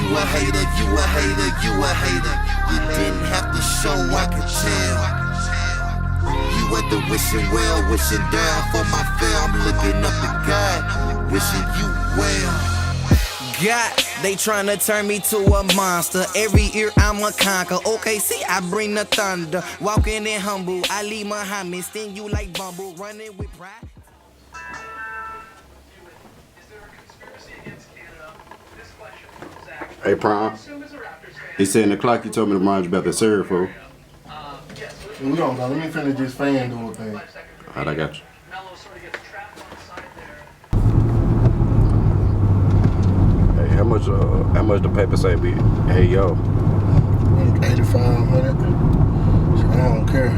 You a hater, you a hater, you a hater. You didn't have to show, I could tell. You at the wishing well, wishing down for my fail. I'm looking up at God, wishing you well. God, they tryna turn me to a monster. Every year I'ma conquer. Okay, see, I bring the thunder. Walking in humble, Ali Muhammad. Sting you like Bumble, running with pride. Hey, Prime. He said in the clock, you told me to remind you about the syrup, fool. No, let me finish this fan doing thing. Alright, I got you. Hey, how much the paper say be? Hey, yo. 8,500. So I don't care.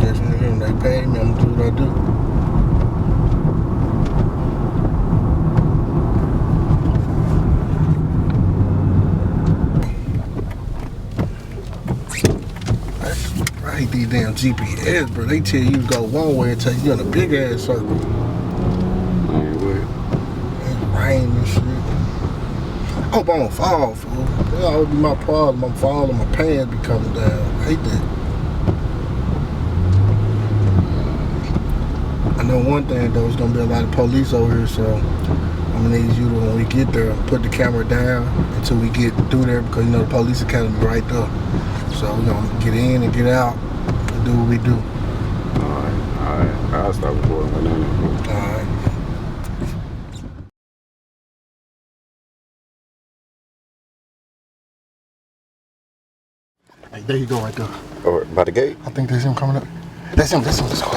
Just, they pay me, I'm gonna do what I do. I hate these damn GPS, bro. They tell you to go one way and take you in a big ass circle. Man, what? It's rain and shit. I hope I don't fall, fool. That always be my problem. I'm falling, my pants be coming down. I hate that. I know one thing though, it's gonna be a lot of police over here, so I'm gonna need you to, when we get there, put the camera down until we get through there, because you know the police academy right there. So we're gonna get in and get out and do what we do. Alright. I'll start recording right now. Alright. Hey, there you go right there. Or by the gate? I think that's him coming up. That's him. Let's go. Let's go.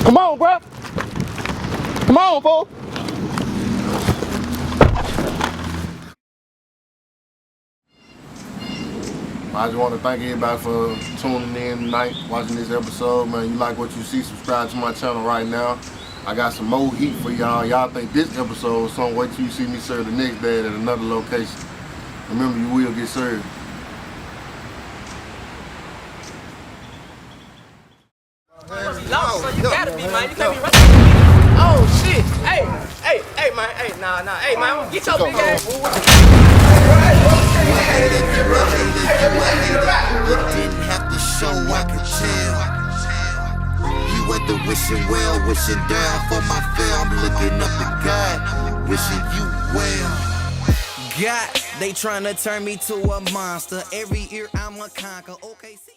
Come on, bro. Come on, fool. I just want to thank everybody for tuning in tonight, watching this episode. Man, you like what you see, subscribe to my channel right now. I got some more heat for y'all. Y'all think this episode is something, wait till you see me serve the next day at another location. Remember, you will get served. Lost, so you gotta be, man. You can't be running. Oh shit! Hey, man. Hey, nah. Hey, man, get your big ass. You didn't have to show, I could tell. You at the wishing well, wishing down for my fail. I'm looking up at God, wishing you well. God, they tryna turn me to a monster. Every year I'ma conquer. Okay, see.